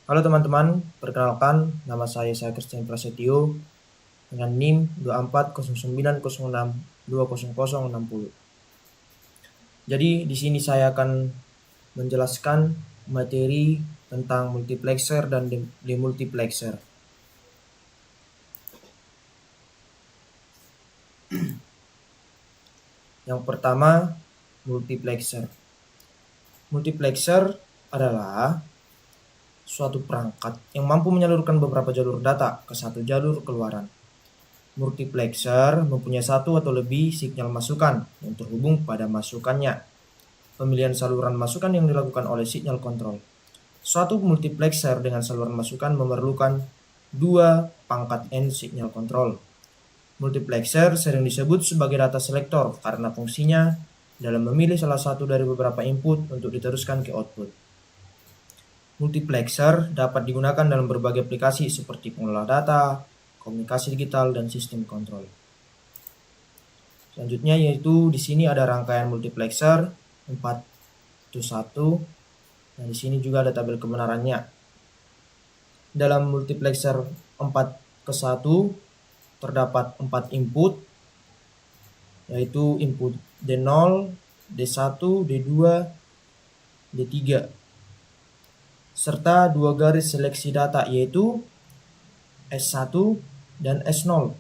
Halo teman-teman, perkenalkan nama saya Christian Prasetyo dengan NIM 240906200060. Jadi di sini saya akan menjelaskan materi tentang multiplexer dan demultiplexer. Yang pertama, multiplexer. Multiplexer adalah suatu perangkat yang mampu menyalurkan beberapa jalur data ke satu jalur keluaran. Multiplexer mempunyai satu atau lebih sinyal masukan yang terhubung pada masukannya. Pemilihan saluran masukan yang dilakukan oleh sinyal kontrol. Suatu multiplexer dengan saluran masukan memerlukan 2 pangkat N sinyal kontrol. Multiplexer sering disebut sebagai data selektor karena fungsinya dalam memilih salah satu dari beberapa input untuk diteruskan ke output. Multiplexer dapat digunakan dalam berbagai aplikasi seperti pengelola data, komunikasi digital, dan sistem kontrol. Selanjutnya yaitu di sini ada rangkaian multiplexer 4:1 dan di sini juga ada tabel kebenarannya. Dalam multiplexer 4:1 terdapat 4 input yaitu input D0, D1, D2, D3 serta 2 garis seleksi data yaitu S1 dan S0.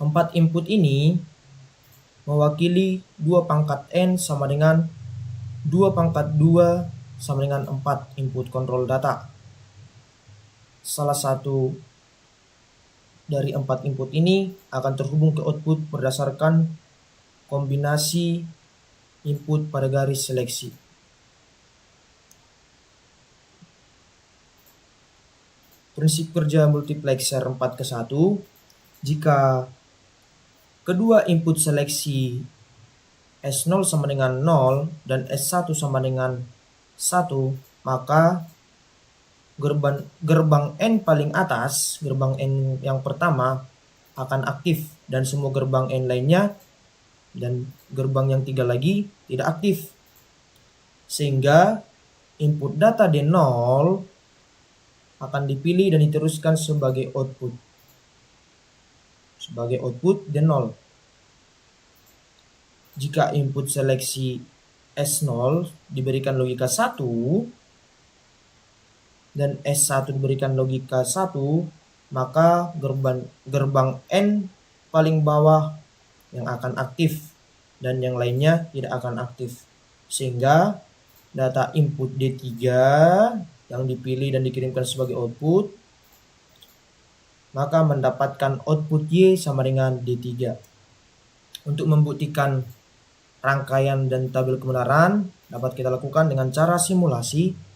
4 input ini mewakili 2 pangkat N sama dengan 2 pangkat 2 sama dengan 4 input kontrol data. Salah satu dari 4 input ini akan terhubung ke output berdasarkan kombinasi input pada garis seleksi. Prinsip kerja multiplexer 4:1, jika kedua input seleksi S0 sama dengan 0 dan S1 sama dengan 1, maka gerbang N paling atas, gerbang N yang pertama akan aktif dan semua gerbang N lainnya dan gerbang yang 3 lagi tidak aktif. Sehingga input data D0 akan dipilih dan diteruskan sebagai output. Sebagai output D0. Jika input seleksi S0 diberikan logika 1 dan S1 diberikan logika 1, maka gerbang N paling bawah yang akan aktif dan yang lainnya tidak akan aktif. Sehingga data input D3 yang dipilih dan dikirimkan sebagai output maka mendapatkan output Y sama dengan D3. Untuk membuktikan rangkaian dan tabel kebenaran dapat kita lakukan dengan cara simulasi.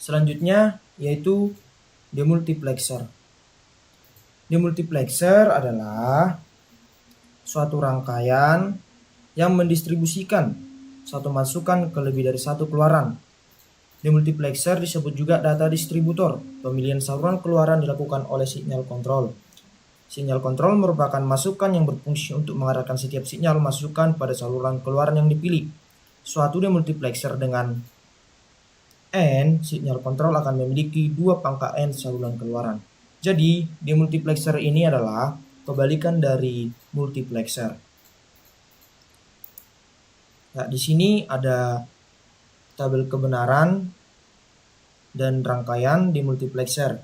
Selanjutnya yaitu demultiplexer. Demultiplexer adalah suatu rangkaian yang mendistribusikan satu masukan ke lebih dari satu keluaran. Demultiplexer disebut juga data distributor. Pemilihan saluran keluaran dilakukan oleh sinyal kontrol. Sinyal kontrol merupakan masukan yang berfungsi untuk mengarahkan setiap sinyal masukan pada saluran keluaran yang dipilih. Suatu demultiplexer dengan N, sinyal kontrol akan memiliki 2 pangka N saluran keluaran. Jadi, demultiplexer ini adalah kebalikan dari multiplexer. Nah, di sini ada tabel kebenaran dan rangkaian demultiplexer.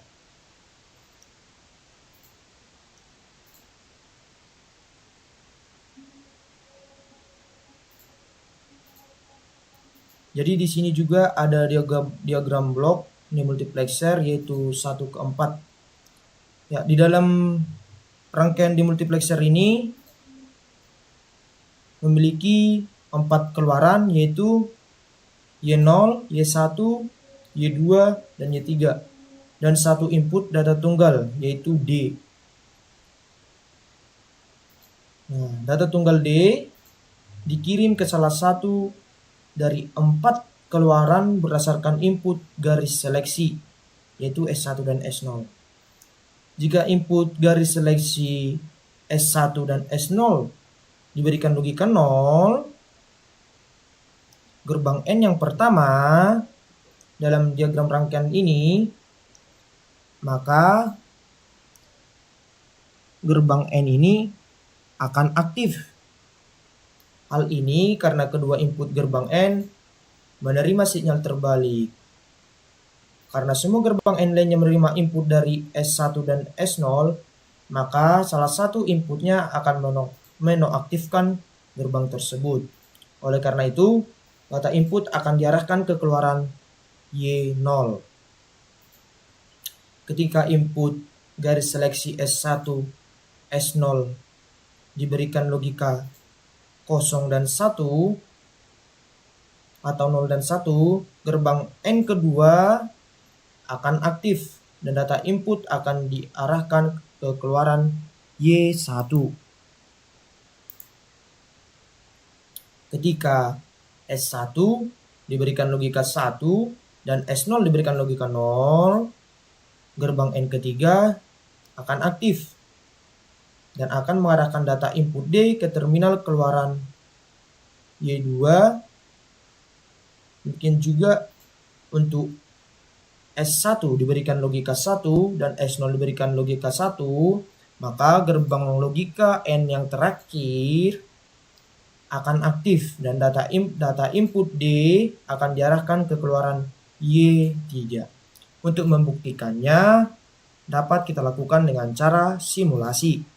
Jadi di sini juga ada diagram blok demultiplexer yaitu 1/4. Ya, di dalam rangkaian demultiplexer ini memiliki 4 keluaran yaitu Y0, Y1, Y2, dan Y3. Dan satu input data tunggal yaitu D. Nah, data tunggal D dikirim ke salah satu dari 4 keluaran berdasarkan input garis seleksi yaitu S1 dan S0. Jika input garis seleksi S1 dan S0 diberikan logika 0, gerbang N yang pertama dalam diagram rangkaian ini, maka gerbang N ini akan aktif. Hal ini karena kedua input gerbang N menerima sinyal terbalik. Karena semua gerbang N lainnya menerima input dari S1 dan S0, maka salah satu inputnya akan menonaktifkan gerbang tersebut. Oleh karena itu, data input akan diarahkan ke keluaran Y0. Ketika input garis seleksi S1, S0 diberikan logika 0 dan 1 atau 0 dan 1, gerbang N kedua akan aktif dan data input akan diarahkan ke keluaran Y1. Ketika S1 diberikan logika 1 dan S0 diberikan logika 0, gerbang N ketiga akan aktif dan akan mengarahkan data input D ke terminal keluaran Y2. Mungkin juga untuk S1 diberikan logika 1 dan S0 diberikan logika 1, maka gerbang logika N yang terakhir akan aktif dan data input D akan diarahkan ke keluaran Y3. Untuk membuktikannya dapat kita lakukan dengan cara simulasi.